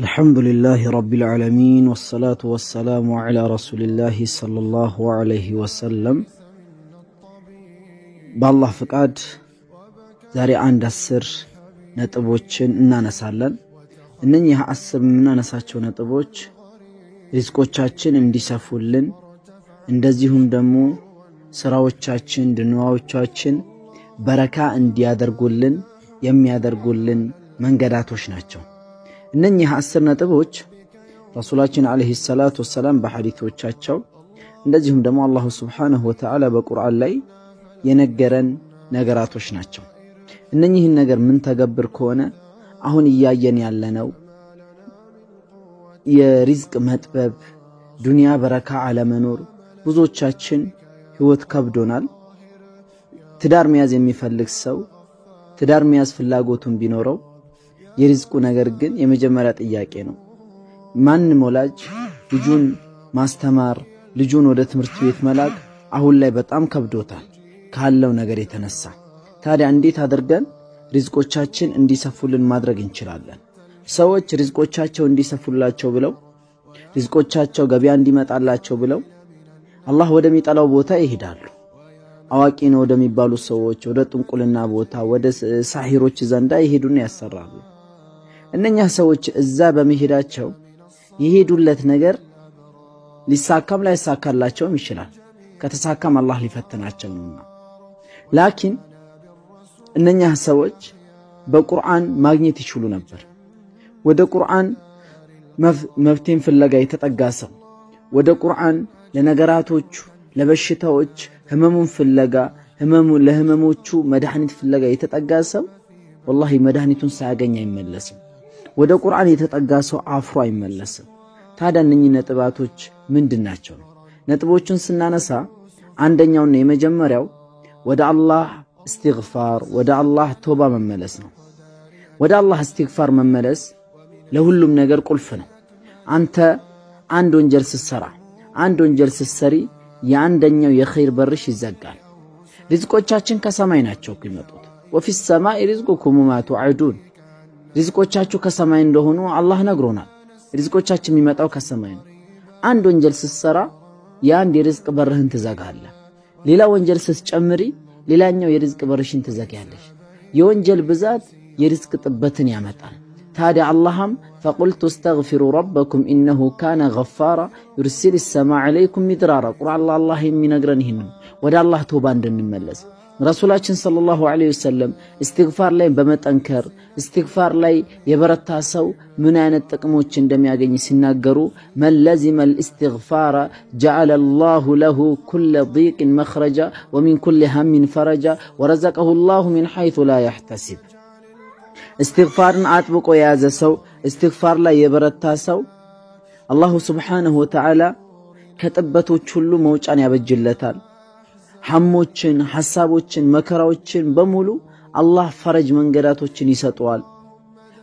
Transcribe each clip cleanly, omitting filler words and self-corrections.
الحمد لله رب العالمين والصلاة والسلام على رسول الله صلى الله عليه وسلم. بالله فقاد زاري عند السر نتبوچن እናነሳለን እነኚህ 10 እናነሳቸው ነጥቦች ሪስኮቻችን እንዲሰፉልን እንደዚሁም ደግሞ ስራዎቻችን ድንዋዎቻችን በረካ እንዲያደርጉልን የሚያደርጉልን መንገዳቶች ናቸው። እነኚህ 10 ነጥቦች ረሱላችን አለይሂ ሰላቱ ወሰለም በሐዲሶቻቸው እንደዚሁም ደግሞ አላህ Subhanahu Wa Ta'ala በቁርአን ላይ የነገረን ነገራቶች ናቸው። እነኚህን ነገር ምን ተገብር ከሆነ አሁን ያያየን ያለነው የሪዝቅ መጥበብ ዱንያ በረካ አለመኖር ብዙዎቻችን ህይወት ከብዶናል። ትዳር መያዝ የሚፈልግ ሰው ትዳር መያዝ ፍላጎቱን ቢኖረው የሪዝቁ ነገር ግን የመጀመሪያ ጥያቄ ነው። ማንም ወላጅ ልጁን ማስተማር ልጁን ወደ ትምህርት ቤት መላክ አሁን ላይ በጣም ከብዶታል ካለው ነገር የተነሳ። ታዲያ እንዴት አድርገን ሪዝቆቻችን እንዲሰፉልን ማድረግ እንችላለን? ሰዎች ሪዝቆቻቸው እንዲሰፉላቸው ብለው ሪዝቆቻቸው ገበያ እንዲመጣላቸው ብለው አላህ ወደሚጠላው ቦታ ይሄዳሉ። አዋቂ ነው ወደሚባሉ ሰዎች ወደ ጥንቁልና ቦታ ወደ ሳሂሮች ዘንዳ ይሄዱና ያሰራሉ። እነኛ ሰዎች እዛ በመሄዳቸው ይሄዱለት ነገር ሊሳካም ላይሳካላቸውም ይችላል። ከተሳካም አላህ ሊፈትናቸው ነውና ላኪን እነኛ ሰዎች በቁርአን ማግኘት ይችሉ ነበር። ወደ ቁርአን መፍትሄን ፍለጋ የተጠጋ ሰው ወደ ቁርአን ለነገራቶቹ ለበሽታዎች ህመሙን ፍለጋ ለህመሞቹ መድኃኒት ፍለጋ የተጠጋ ሰው والله መድኃኒቱን ሳያገኝ አይመለስም። ወደ ቁርአን የተጠጋ ሰው አፍሮ አይመለስም። ታዲያ እነኚህ ነጥባቶች ምንድናቸው? ነጥቦቹን ስናነሳ አንደኛውና የመጀመሪያው ወደ አላህ استغفار ወደ አላህ ተውባ መመለስ ነው። ወደ አላህ استغفار መመለስ ለሁሉም ነገር ቁልፍ ነው። አንተ አንድ ወንጀል ስትሰራ አንድ ወንጀል ስትሰሪ ያንደኛው የኸይር በርሽ ይዘጋል። ሪዝቆቻችን ከሰማይ ናቸው የሚመጡት። وفي السماء رزقكم وما توعدون ሪዝቆቻችሁ ከሰማይ እንደሆኑ አላህ ነግሮናል። ሪዝቆቻችን የሚመጣው ከሰማይ ነው። አንድ ወንጀል ስትሰራ ያን የሪዝቅ በርህን ትዘጋለህ። ሌላ ወንጀል ስትጨምሪ ሌላኛው የሪዝቅ በርሽን ትዘጋያለሽ። የወንጀል ብዛት የሪዝቅ ጥበትን ያመጣል። ታዲያ አላህም فقلت استغفروا ربكم انه كان غفارا يرسل السماء عليكم مدرارا ቁርአን አላህ የሚነግረን ይሄን ወደ አላህ ተውባ እንድንመለስ ረሱላችን ሰለላሁ ዐለይሂ ወሰለም استغفار ላይ በመጠንከር استغفار ላይ የበረታ ሰው ምን አይነት ጥቅሞች እንደሚያገኝ ሲናገሩ من لزم الاستغفار جعل الله له كل ضيق مخرجا ومن كل هم فرجا ورزقه الله من حيث لا يحتسب استغفارን አጥብቆ የያዘ ሰው استغفار ላይ የበረታ ሰው አላህ Subhanahu Wa Ta'ala ከጥበቶች ሁሉ መውጫን ያበጅለታል። ሐሞችን ሐሳቦችን መከራዎችን በሙሉ አላህ ፈረጅ መንገዳቶችን ይሰጠዋል።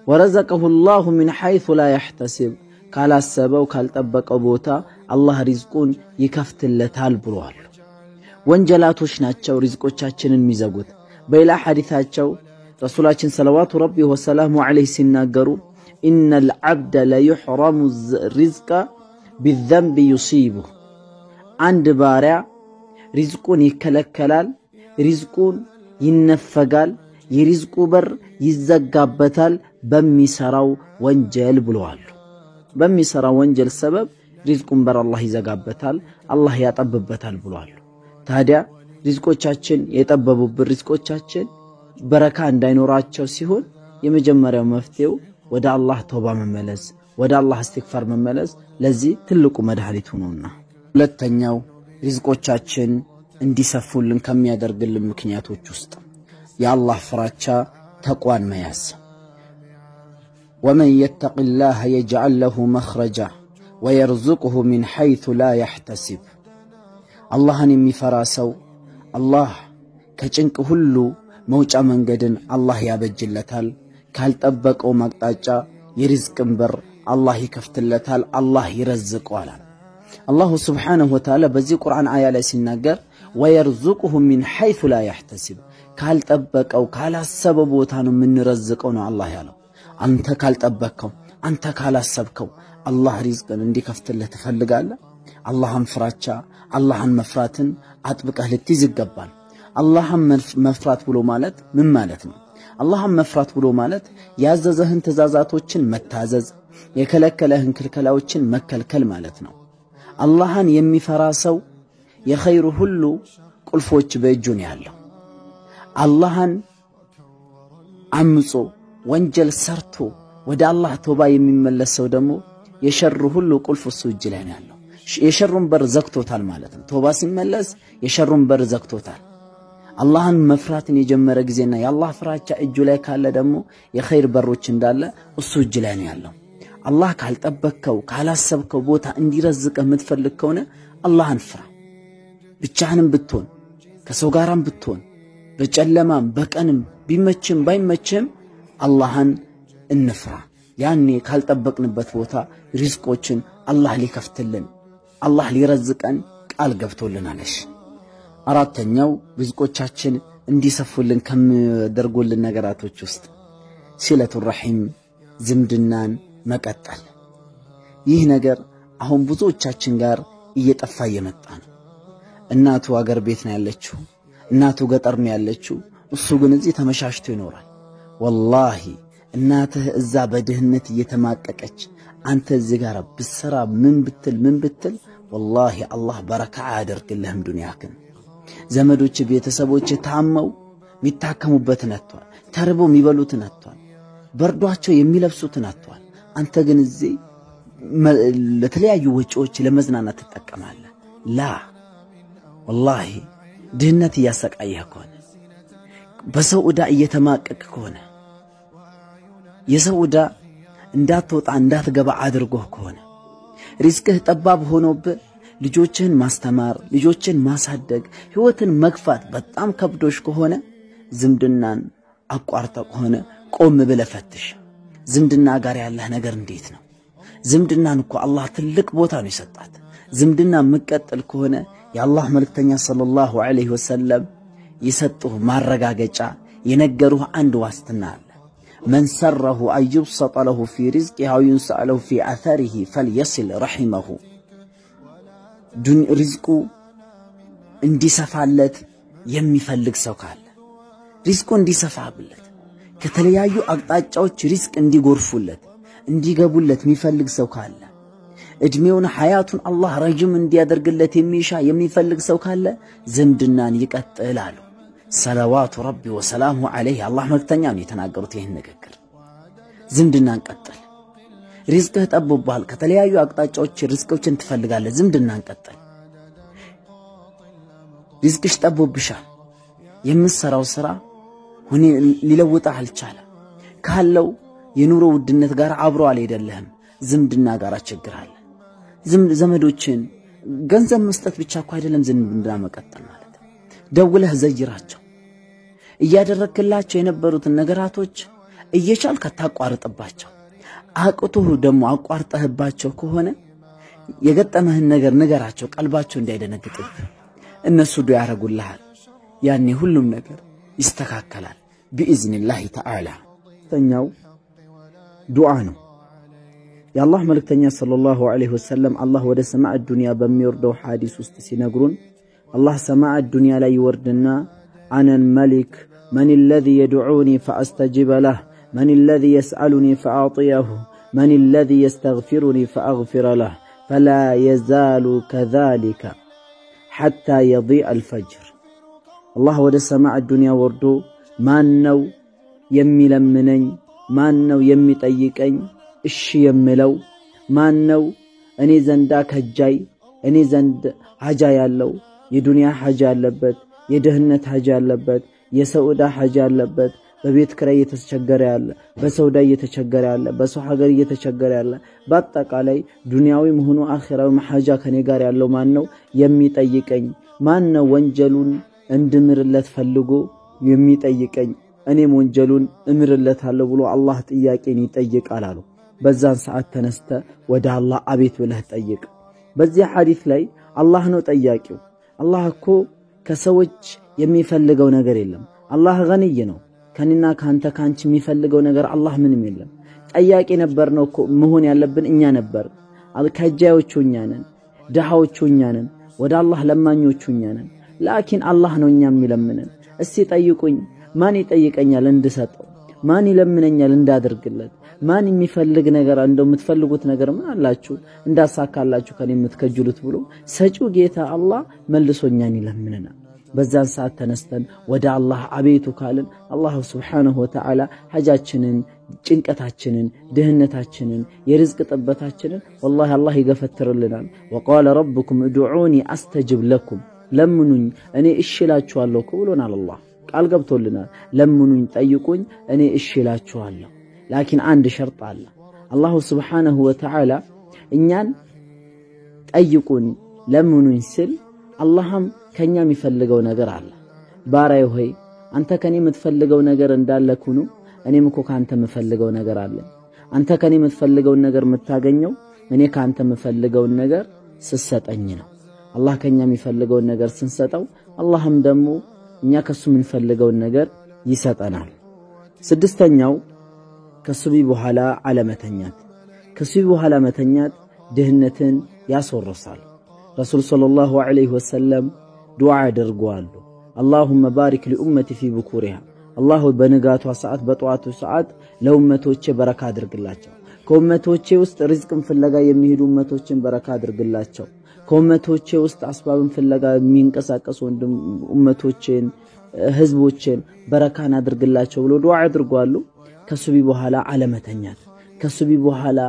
ወረዘቀሁ الله من حيث لا يحتسب ካላሰበው ካልጠበቀው ቦታ አላህ ሪዝቁን ይከፍትለታል ብሏል። ወንጀላቶች ናቸው ሪዝቆቻችንን የሚዘጉት። በሌላ ሐዲታቸው ረሱላችን ሰለዋቱ ረቢ ወሰላሙ ዐለይሂ ሲናገሩ إن العبد لا يحرم الرزق بالذنب يصيبه አንድ ባሪያ ሪዝቁን ይከለከላል ሪዝቁን ይነፈጋል የሪዝቁ በር ይዘጋበታል በሚሰራው ወንጀል ብለዋል። በሚሰራው ወንጀል ሰበብ ሪዝቁን በር አላህ ይዘጋበታል አላህ ያጠብበታል ብለዋል። ታዲያ ሪዝቆቻችን የጠበቡብን ሪዝቆቻችን በረካ እንዳይኖራቸው ሲሆን የመጀመሪያው መፍትሄው ወደ አላህ ተውባ መመለስ ወደ አላህ استغفار መመለስ ለዚህ ትልቁ መድኃኒት ነውና። ሁለተኛው ሪዝቆቻችን እንዲሰፉልን ከሚያደርግልን ምክንያቶች ውስጥ የአላህ ፍራቻ ተቋን መያዝ። ومن يتق الله يجعل له مخرجا ويرزقه من حيث لا يحتسب አላህን የሚፈራ ሰው አላህ ከጭንቅ ሁሉ መውጫ መንገድን አላህ ያበጅለታል። ካልጠበቀው ማቅጣጫ የሪዝቅን በር አላህ ይከፍትለታል አላህ ይረዝቀዋል። አላህ Subhanahu Wa Ta'ala በዚህ ቁርአን አያ ላይ ሲናገር ويرزقه من حيث لا يحتسب ካልጠበቀው ካላሰበው ቦታ ነው የምንረዝቀው ነው አላህ ያለው። አንተ ካልጠበቀው አንተ ካላሰብከው አላህ ሪዝቅን እንዲከፍትልህ ትፈልጋለህ አላህን ፍራቻ አላህን መፍራትን አጥብቀህ ልትይዝ ይገባል አላህን መፍራት ብሎ ማለት ምን ማለት ነው አላህን መፍራት ብሎ ማለት ያዘዘህን ትእዛዛቶችን መታዘዝ የከለከለህን ክልከላዎችን መከልከል ማለት ነው አላህን የሚፈራ ሰው የኸይሩ ሁሉ ቁልፎች በእጁ ነው ያለው አላህን አምጾ ወንጀል ሰርቶ ወደ አላህ ተውባ የሚመለስ ሰው ደግሞ የሸሩ ሁሉ ቁልፍ እሱ እጅ ላይ ነው ያለው የሸሩን በር ዘግቶታል ማለት ነው ተውባ ሲመለስ የሸሩን በር ዘግቶታል አላህን መፍራትን የጀመረ ጊዜና የአላህ ፍራቻ እጁ ላይ ካለ ደግሞ የኸይር በሮች እንዳለ እሱ እጅ ላይ ነው ያለው አላህ ካልጠበከው ካላሰብከው ቦታ እንዲረዝቀህ የምትፈልግ ከሆነ አላህን ፍራ ብቻህንም ብትሆን ከሰው ጋራም ብትሆን በጨለማም በቀንም ቢመችም ባይመችም አላህን እንፍራ ያኔ ካልጠበቅንበት ቦታ ሪዝቆችን አላህ ሊከፍትልን አላህ ሊረዝቀን ቃል ገብቶልናልሽ አራተኛው ሪዝቆቻችን እንዲሰፉልን ከመደርጎልን ነገራቶች ውስጥ ሲለቱ ረሂም ዝምድናን መቀጠል ይህ ነገር አሁን ብዙዎቻችን ጋር እየጠፋ እየመጣ ነው እናቱ አገር ቤት ነው ያለችው እናቱ ገጠር ነው ያለችው እሱ ግን እዚህ ተመሻሽቶ ይኖራል والله እናትህ እዛ በድህነት እየተማቀቀች አንተ እዚህ ጋር ብትሰራ ምን ብትል والله አላህ በረካ ያደርግልህም ዱንያክን ዘመዶች ቤተሰቦች ታመው ሚታከሙበት ነጥቷል ተርቦ የሚበሉት ነጥቷል በርዷቸው የሚለብሱት ነጥቷል አንተ ግን እዚህ ለተለያዩ ወጪዎች ለመዝናናት ተጠቀማለህ ላ والله ድህነት ያሰቃየህ ከሆነ በሰው ዕዳ እየተማቀቅ ከሆነ የሰው ዕዳ እንዳትወጣ እንዳትገባ አድርጎህ ከሆነ ሪዝቅህ ጠባብ ሆኖብህ ልጆችን ማስተማር ልጆችን ማሳደግ ህይወትን መግፋት በጣም ከብዶሽ ከሆነ ዝምድናን አቋርጠ ከሆነ ቆም ብለህ ፈትሽ ዝምድና ጋር ያለህ ነገር እንዴት ነው ዝምድናን እኮ አላህ ትልቅ ቦታ ነው የሰጣት ዝምድና መቀጠል ከሆነ የአላህ መልእክተኛ ሰለላሁ ዐለይሂ ወሰለም ይሰጡህ ማረጋገጫ የነገሩህ አንድ ዋስትና አለ من سره أن يبسط له في رزقه أو ينسأ له في أثره فليصل رحمه رزقه اندي سفالت يمي فلق سوكال رزقه اندي سفابلت كتليايو أقطاعوچ رزق اندي غرفولت اندي قبولت ميفلق سوكال እድሜውን ሐያቱን አላህ ረጅም እንዲያደርግለት የሚፈልግ ሰው ካለ ዝምድናን ይቀጥላሉ ሰለዋቱ ረቢ ወሰላሙ ዐለይሂ አላህ መልእክተኛ ነው የተናገሩት ይሄን ንግግር ዝምድናን ቀጥል ሪዝቅህ ጠብቧል ከተለያዩ አቅጣጫዎች ሪዝቆችን ትፈልጋለህ ዝምድናን ቀጥል ሪዝቅሽ ጠብብሻል የምትሰራው ስራ ሁኔ ሊለውጣ አልቻለ ካለው የኑሮ ውድነት ጋር አብሮ አልሄደልህም ዝምድና ጋር አቸግራለ ዘመዶችን ገንዘብ መስጠት ብቻ እኮ አይደለም ዝምድና መቀጠል ማለት ደውለህ ዘይራቸው እያደረክላቸው የነበሩትን ነገራቶች እየቻልክ ታቋርጥባቸው አቅቶህ ደሞ አቋርጠህባቸው ከሆነ የገጠመህን ነገር ንገራቸው ቀልባቸው እንዳይደነግጥ እነሱ ዱዓ ያረጉልሃል ያኔ ሁሉም ነገር ይስተካከላል بإذنillah تعالى ተኛው ዱዓ ነው የአላህ መልእክተኛ ሰለላሁ ዐለይሂ ወሰለም አላህ ወደ ሰማዕ ዱንያ በሚወርደው ሐዲስ ውስጥ ሲነግሩን الله سماع الدنيا لا يوردنا أنا الملك من الذي يدعوني فأستجيب له من الذي يسألني فأعطيه من الذي يستغفرني فأغفر له فلا يزال كذلك حتى يضيء الفجر الله ود سماع الدنيا وردو ما نو يمي لمنين ما نو يمي طيقين إش يملو ما نو أني زنداك هجاي أني زند هجاي اللو የዱንያ ሐጃ አለበት የደህነት ሐጃ አለበት የሰውዳ ሐጃ አለበት በቤት ክራይ የተቸገረ ያለ በሰውዳ የተቸገረ ያለ በሰው ሀገር የተቸገረ ያለ በአጠቃላይ ዱንያዊም ሆኖ አኺራዊ ሐጃ ከኔ ጋር ያለው ማን ነው የሚጠይቀኝ ማን ነው ወንጀሉን እንድምርለት ፈልጎ የሚጠይቀኝ እኔም ወንጀሉን እምርለታለሁ ብሎ አላህ ጥያቄን ይጠይቃል አሉ በዛን ሰዓት ተነስተ ወደ አላህ አቤት ብለህ ጠይቅ በዚህ ሐዲስ ላይ አላህ ነው ጠያቂው አላህ እኮ ከሰዎች የሚፈልገው ነገር የለም አላህ ገንይ ነው ከነና ካንተ ካንቺ የሚፈልገው ነገር አላህ ምንም የለም ጠያቂ ነበር ነው መሆን ያለብን እኛ ነበር ከጃዮቹ እኛ ነን ደሃዎቹ እኛ ነን ወደ አላህ ለማኞቹ እኛ ነን ላኪን አላህ ነው እኛ የሚለምነን እስቲ ጠይቁኝ ማን ይጠይቀኛል እንድሰጠው ማን ይለምነኛል እንዳደርግለት ማን የሚፈልግ ነገር እንደው የምትፈልጉት ነገር ምን አላችሁ እንዳሳካላችሁ ከኔ የምትከጅሉት ብሎ ሰጪው ጌታ አላህ መልሶኛን ይለምነናል በዛን ሰዓት ተነስተን ወደ አላህ አቤቱ ካልን አላህ Subhanahu Wa Ta'ala ሐጃችንን ጭንቀታችንን ድህነታችንን የርዝቅ ጥበታችንን والله አላህ ይገፈትርልናል وقال ربكم ادعوني استجب لكم ለምኑኝ እኔ እሽላችኋለሁ ብሎናል አላህ ቃል ገብቶልናል ለምኑኝ ጠይቁኝ እኔ እሽላችኋለሁ ላኪን አንድ ሸርጥ አለ አላህ Subhanahu Wa Ta'ala እኛን ጠይቁኝ ለምኑኝ ሲል አላህም ከኛ የሚፈልገው ነገር አለ ባሪያዬ ሆይ አንተ ከኔ የምትፈልገው ነገር እንዳለኩ ነው እኔም እኮ ካንተ የምፈልገው ነገር አለ አንተ ከኔ የምትፈልገው ነገር የምታገኘው እኔ ካንተ የምፈልገው ነገር ስሰጠኝ ነው አላህ ከኛ የሚፈልገው ነገር ስንሰጠው አላህም ደግሞ እኛ ከሱ የምንፈልገው ነገር ይሰጠናል ስድስተኛው ከሱቢ በኋላ አለመተኛት ከሱቢ በኋላ መተኛት ድህነትን ያስወርሳል ረሱል ሰለላሁ ዐለይሂ ወሰለም ዱዓ አድርጓሉ اللهم بارك لأمتي في بكورها الله በንጋቷ ሰዓት በጧቱ ሰዓት ለኡመቶቼ በረካ አድርግላቸው ከኡመቶቼ ውስጥ ሪዝቅን ፍለጋ የሚሄዱ ኡመቶችን በረካ አድርግላቸው ከኡመቶቼ ውስጥ አስባብን ፍለጋ የሚንቀሳቀሱ ኡመቶችን ህዝቦችን በረካን አድርግላቸው ብሎ ዱዓ አድርጓሉ ከሱቢ በኋላ አለመተኛት ከሱቢ በኋላ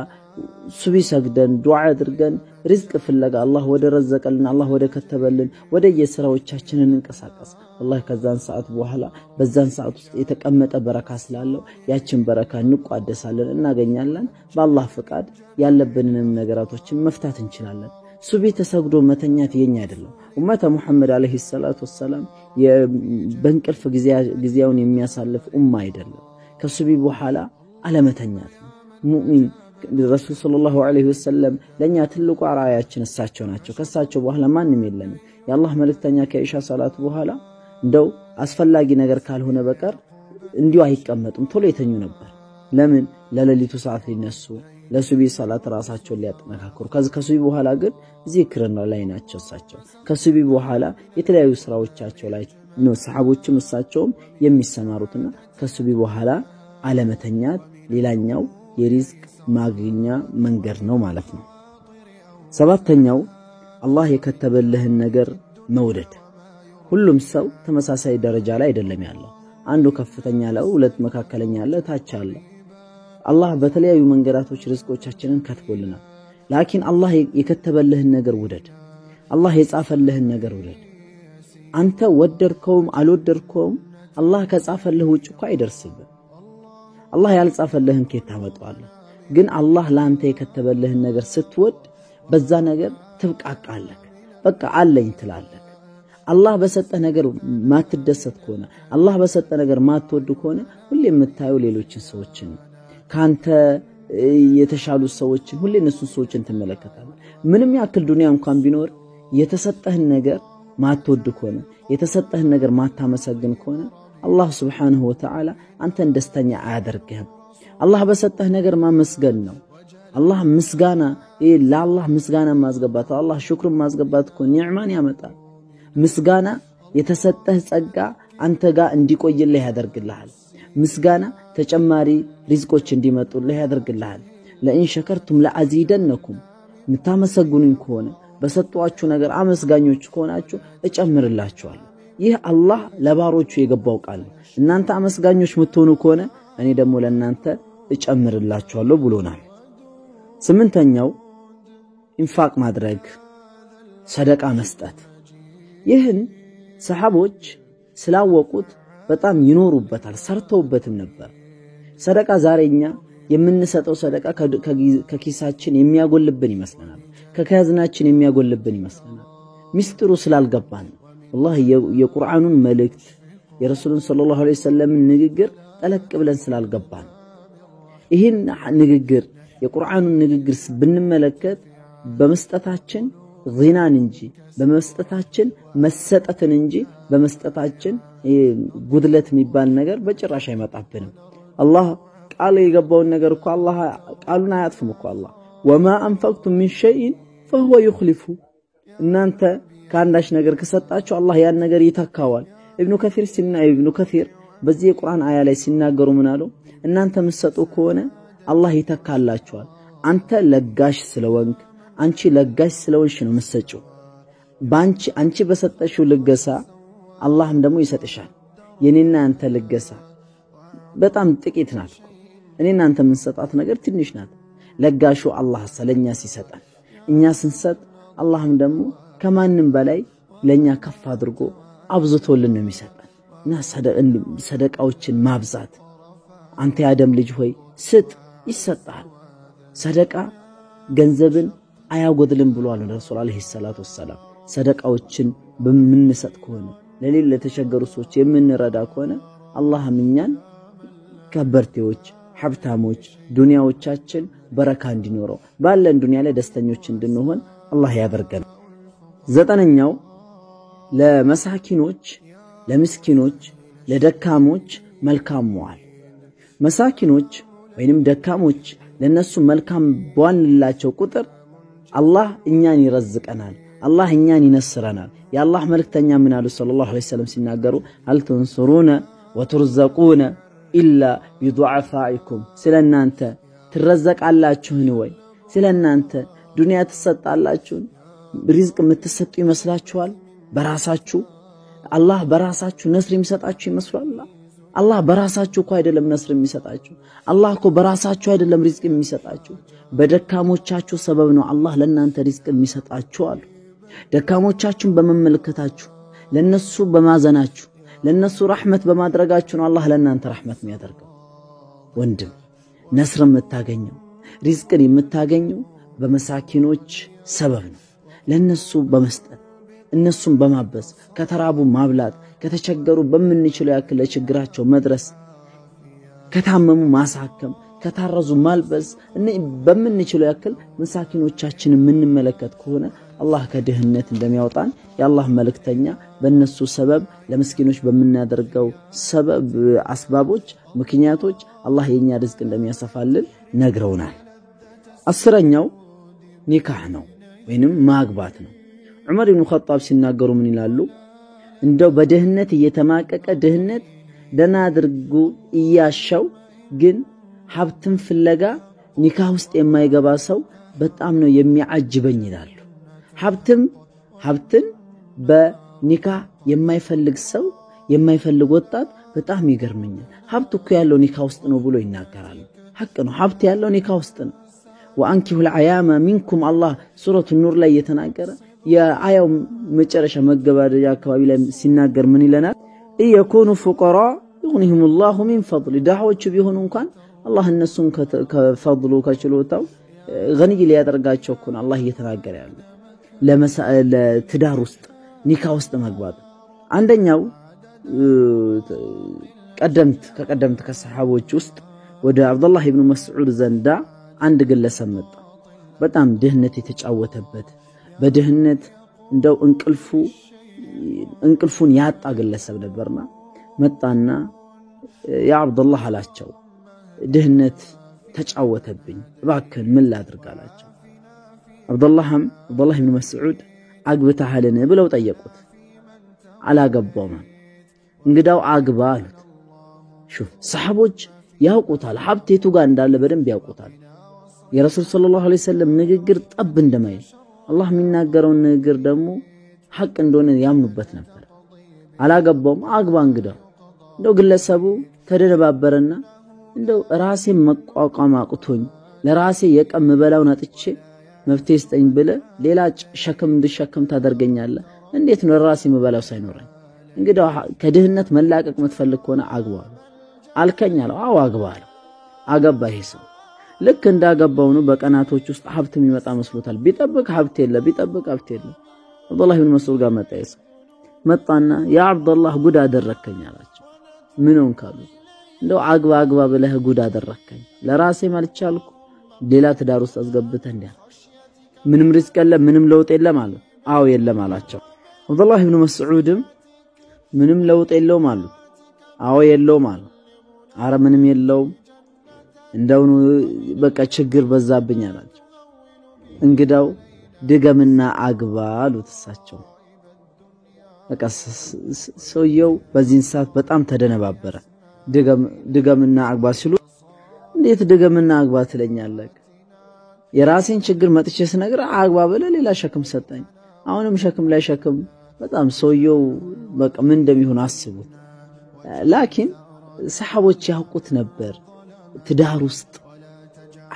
ሱቢ ሰግደን ዱዓ አድርገን ሪዝቅ ፍለጋ አላህ ወደ ረዘቀልን አላህ ወደ ከተበልን ወደ የሥራዎቻችንን እንቀሳቀስ والله ከዛን ሰዓት በኋላ በዛን ሰዓት ውስጥ የተቀመጠ በረካ ስላለው ያችን በረካ እንቋደሳለን እናገኛለን በአላህ ፍቃድ ያለብንንም ነገራቶችን መፍታት እንችላለን ሱቢ ተሰግዶ መተኛት የኛ አይደለም ኡመተ ሙሐመድ አለይሂ ሰላቱ ወሰለም በእንቅልፍ ጊዜያውን የሚያሳልፍ ኡማ አይደለም ከሱቢ በኋላ አለመተኛት ሙእሚን ረሱል ሰለላሁ ዐለይሂ ወሰለም ለኛ ትልቁ አራያችን እሳቸው ናቸው ከሳቸው በኋላ ማንንም የለም የአላህ መልእክተኛ ከኢሻ ሰላት በኋላ እንደው አስፈላጊ ነገር ካልሆነ በቀር እንዲሁ አይቀመጡም ቶሎ የተኙ ነበር ለምን ለሌሊቱ ሰዓት ሊነሱ ለሱቢ ሰላት ራሳቸውን ሊያጠናክሩ ከሱቢ በኋላ ግን ዚክር ላይ ናቸው እሳቸው ከሱቢ በኋላ የተለያዩ ስራዎቻቸው ላይ ነው ሰሃቦችም እሳቸውም የሚሰማሩትና ከሱቢ በኋላ አለመተኛት ሌላኛው የሪዝቅ ማግኛ መንገድ ነው ማለት ነው ሰባተኛው አላህ የከተበልህን ነገር መውደድ ሁሉም ሰው ተመሳሳይ ደረጃ ላይ አይደለም ያለው አንዱ ከፍተኛ ነው ሁለት መካከለኛ አለ ታች አለ አላህ በተለያዩ መንገዳቶች ሪዝቆቻችንን ከትቦልናል ላኪን አላህ የከተበልህን ነገር ውደድ አላህ የጻፈልህን ነገር ውደድ አንተ ወደድከውም አልወደድከውም አላህ ከጻፈልህ ውጭ እኮ አይደርስብህ አላህ ያልጻፈልህን ከየት ታመጣዋለህ ግን አላህ ላንተ የከተበልህን ነገር ስትወድ በዛ ነገር ትብቃቃለህ በቃ አለኝ ትላለህ አላህ በሰጠህ ነገር ማትደሰት ከሆነ አላህ በሰጠህ ነገር ማትወድ ከሆነ ሁሌ የምታየው ሌሎችን ሰዎችን ካንተ የተሻሉ ሰዎችን ሁሌ እነሱ ሰዎችን ትመለከታለህ ምንም ያክል ዱንያ እንኳን ቢኖር የተሰጠህን ነገር ማትወድ ከሆነ የተሰጠህን ነገር ማታመሰግን ከሆነ አላህ Subhanahu Wa Ta'ala አንተን ደስተኛ አያደርግህም አላህ በሰጠህ ነገር ማመስገን ነው አላህ ምስጋና ለአላህ ምስጋና ማስገባት አላህ ሽክሩን ማስገባት እኮ ኒዕማን ያመጣል ምስጋና የተሰጠህ ጸጋ አንተ ጋር እንዲቆይልህ ያደርግልሃል ምስጋና ተጨማሪ ሪዝቆች እንዲመጡልህ ያደርግልሃል ለኢን ሸከርቱም ለአዚደነኩም ምታመሰግኑኝ ከሆነ በሰጧችሁ ነገር አመስጋኞች ከሆናችሁ እጨምርላችኋለሁ ይህ አላህ ለባሮቹ የገባው ቃል እናንተ አመስጋኞች ምትሆኑ ከሆነ እኔ ደግሞ ለእናንተ እጨምርላችኋለሁ ብሎናል ስምንተኛው ኢንፋቅ ማድረግ ሰደቃ መስጠት ይህን ሰሃቦች ስላወቁት በጣም ይኖሩበታል ሰርተውበትም ነበር ሰደቃ ዛሬኛ የምንሰጠው ሰደቃ ከኪሳችን የሚያጎልብን ይመስለናል ከከያዝናችን የሚያጎልብን ይመስለናል ሚስጥሩ ስላልገባን والله የቁርአኑን መልእክት የረሱሉን ሰለላሁ ዐለይሂ ወሰለም ንግግር ጠለቅ ብለን ስላልገባን ይሄን ንግግር የቁርአኑን ንግግር ብንመለከት በመስጠታችን ዚናን እንጂ በመስጠታችን መሰጠትን እንጂ በመስጠታችን ጉድለት የሚባል ነገር በጭራሽ አይመጣብንም አላህ ቃል የገባውን ነገር እኮ አላህ ቃሉን አያጥፍም እኮ አላህ وما انفقتم من شيء فهو يخلفه እናንተ ካንዳሽ ነገር ከሰጣችሁ አላህ ያን ነገር ይተካዋል ኢብኑ ከሲር በዚህ የቁርአን አያ ላይ ሲናገሩ ምን አሉ እናንተ መስጠቱ ከሆነ አላህ ይተካላችኋል አንተ ለጋሽ ስለወንክ አንቺ ለጋሽ ስለወንሽ ነው መስጠው አንቺ በሰጠሽው ልገሳ አላህም ደግሞ ይሰጥሻል የኔና አንተ ልገሳ በጣም ጥቂት ናት እኔና አንተ መስጠት ነገር ትንሽ ናት ለጋሹ አላህ ስለኛ ሲሰጣን እኛ ስንሰጥ አላህም ደግሞ ከማንም በላይ ለኛ ከፍ አድርጎ አብዝቶልን ነው የሚሰጠን እና ሰደቃዎችን ማብዛት አንተ ያደም ልጅ ሆይ ስጥ ይሰጣል ሰደቃ ገንዘብን አያጎድልም ብሏል ረሱል አለይሂ ሰላቱ ወሰለም ሰደቃዎችን በመንሰጥ ከሆነ ለሌላ ተቸገሩ ሰዎች የምንረዳ ከሆነ አላህም እኛን ከበርቴዎች ሀብታሞች ዱንያዎቻችን በረካ እንዲኖረው ባለን ዱንያ ላይ ደስተኞች እንድንሆን አላህ ያበርገን ዘጠነኛው ለመሳኪኖች ለምስኪኖች ለደካሞች መልካም መዋል መሳኪኖች ወይንም ደካሞች ለነሱ መልካም በዋንላቸው ቁጥር አላህ እኛን ይረዝቀናል አላህ እኛን ይነስረናል የአላህ መልእክተኛ ምን አሉ ሰለላሁ ዐለይሂ ወሰለም ሲናገሩ አልተንሱሩነ ወተርዘቁነ ኢላ ቢዱዓፋኢኩም ስለናንተ ትረዘቃላችሁን ወይ ስለናንተ ዱንያ ተሰጣላችሁ ሪዝቅ የምትሰጡ ይመስላችኋል በራሳችሁ አላህ በራሳችሁ ነስር የሚሰጣችሁ ይመስላል አላህ በራሳችሁ እኮ አይደለም ነስር የሚሰጣችሁ አላህ እኮ በራሳችሁ አይደለም ሪዝቅ የሚሰጣችሁ በደካሞቻችሁ ሰበብ ነው አላህ ለናንተ ሪዝቅ የሚሰጣችሁ አሉ ደካሞቻችሁን በመመልከታችሁ ለነሱ በማዘናችሁ ለነሱ ረህመት በማድረጋችሁ ነው አላህ ለናንተ ረህመት የሚያደርገው ወንድም ነስር የምታገኘው ሪዝቅን የምታገኘው በመሳኪኖች ሰበብ ነው ለነሱ በመስጠት እነሱን በማበስ ከተራቡ ማብላት ከተቸገሩ በመንችለው ያክል ለችግራቸው መድረስ ከታመሙ ማሳከም ከታረዙ ማልበስ በመንችለው ያክል መሳኪኖቻችን ምንመለከት ከሆነ አላህ ከድህነት እንደሚያወጣን የአላህ መልእክተኛ በእነሱ ሰበብ ለምስኪኖች በመናደርገው ሰበብ አስባቦች ምክንያቶች አላህ የኛ ሪዝቅ እንደሚያሰፋልን ነግረውናል አስረኛው ኒካህ ነው ወይንም ማግባት ነው ዑመር ኢብኑ ኸጣብ ሲናገሩ ምን ይላሉ እንደው በድህነት እየተማቀቀ ድህነት ደና አድርጉ እያሻው ግን ሀብትን ፍለጋ ኒካህ ውስጥ የማይገባ ሰው በጣም ነው የሚያጅበኝ ይላሉ ሀብትን በኒካህ የማይፈልግ ሰው የማይፈልግ ወጣት በጣም ይገርመኛል ሀብት እኮ ያለው ኒካህ ውስጥ ነው ብሎ ይናገራሉ ሐቅ ነው ሀብት ያለው ኒካህ ውስጥ ነው وانكحوا العيام منكم الله سوره النور ላይ የተናገረ የአያው መጨረሻ መገባደጃ አካባቢ ላይ ሲናገር ምን ይለናል يكونوا فقراء يغنيهم الله من فضل ዳሃዎች ቢሆኑ እንኳን አላህ እነሱን ከፈضሉ ከችሎታው ገንይ ሊያደርጋቸው እኮ ነው አላህ እየተናገረ ያለው ለትዳር ውስጥ ኒካህ ውስጥ መግባት አንደኛው ከቀደምት ከሰሃቦች ውስጥ ወደ አብዱላህ ኢብኑ መስዑድ ዘንዳ አንድ ግለሰብ መጣ በጣም ድህነት የተጫወተበት በድህነት እንደው እንቅልፉን ያጣ ግለሰብ ነበርና መጣና ያ አብዱላህ አላቸው ድህነት ተጫወተብኝ እባክህ ምን ላድርግ አላቸው አብዱላህ ኢብኑ መስዑድ አግብተሃልን ብለው ጠየቁት አላገባውም እንግዳው አግባ አሉት ሹፍ ሰሃቦች ያውቁታል ሀብቴቱ ጋር እንዳለ በደንብ ያውቁታል የረሱል ሰለላሁ ዐለይሂ ወሰለም ንግግር ጠብ እንደማይል አላህ የሚናገረው ንግግር ደግሞ ሐቅ እንደሆነ ያምኑበት ነበር አላገባውም አግባ እንግዳው እንደው ግለሰቡ ተደነባበረና እንደው ራሴ መቋቋም አቅቶኝ ለራሴ የቀም በላውን አጥቼ መፍትሄ ስጠኝ ብለ ሌላ ሸክም እንድሸከም ታደርገኛለህ እንዴት ነው ራሴ መበላው ሳይኖረኝ እንግዲህ ከድህነት መላቀቅ መትፈልግ ከሆነ አግባ አልከኛለሁ አው አግባለሁ አገባ ይሄ ሰው ልክ እንዳገባው ነው በቀናቶች ውስጥ ሀብት የሚመጣ መስሎታል ቢጠብቅ ሀብት የለም አብዱላህ ኢብኑ መስዑድ ጋር መጣና ያ አብዱላህ ጉድ አደረከኝ አላቸው ምንውን ካሉ እንደው አግባ ብለህ ጉድ አደረከኝ ለራሴ ማልቻልኩ ሌላ ትዳር ውስጥ አስገብተህ እንዴ ምንም ሪዝቅ የለም ምንም ለውጥ የለም አሉ አው የለም አላቸው አብዱላህ ኢብኑ መስዑድም ምንም ለውጥ የለውም አሉ አው የለውም አሉ አረ ምንም የለውም እንደውኑ በቃ ችግር በዛብኝ አላቸው። እንግዳው ድገምና አግባ አሉት እሳቸው። በቃ ሰውየው በዚህን ሰዓት በጣም ተደነባበረ። ድገምና አግባ ሲሉ እንዴት ድገምና አግባ ትለኛለህ? የራሴን ችግር መጥቼ ስነግር አግባ ብለ ሌላ ሸክም ሰጠኝ። አሁንም ሸክም ላይ ሸክም። በጣም ሰውየው በቃ ምን እንደሚሆን አስቡት። ላኪን ሰሃቦች ያውቁት ነበር ትዳር ውስጥ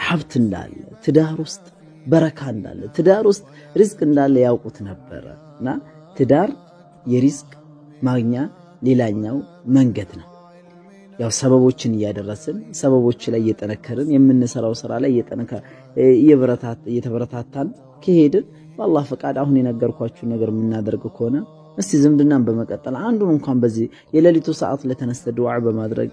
ሀብት እንዳለ፣ ትዳር ውስጥ በረካ እንዳለ፣ ትዳር ውስጥ ሪዝቅ እንዳለ ያውቁት ነበርና ትዳር የሪዝቅ ማግኛ ሌላኛው መንገድ ነው። ያው ሰበቦችን እያደረስን ሰበቦች ላይ እየጠነከርን የምንሰራው ስራ ላይ እየተበረታታን ከሄድን በአላህ ፈቃድ አሁን የነገርኳችሁ ነገር የምናደርግ ከሆነ እስቲ ዝምድናን በመቀጠል አንዱን እንኳን በዚህ የሌሊቱ ሰዓት ለተነስተ ዱዓ በማድረግ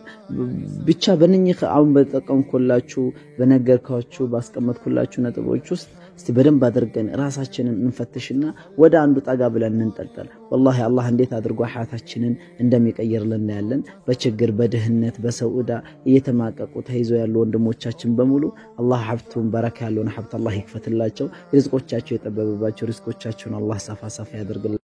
ብቻ በእነኚህ አሁን በተጠቀምኩላችሁ በነገርኳችሁ ባስቀመጥኩላችሁ ነጥቦች ውስጥ እስቲ በደንብ አድርገን ራሳችንን እንፈትሽና ወደ አንዱ ጠጋ ብለን እንንጠልጠል። ወላሂ አላህ እንዴት አድርጎ ሐያታችንን እንደሚቀይርልን ያለን በችግር በድህነት በሰው ዕዳ እየተማቀቁ ተይዘው ያሉ ወንድሞቻችን በሙሉ አላህ ሀብቱን በረካ ያለውን ሀብት አላህ ይክፈትላቸው። ሪዝቆቻቸው የጠበበባቸው ሪዝቆቻቸውን አላህ ሰፋ ሰፋ ያድርግላቸው።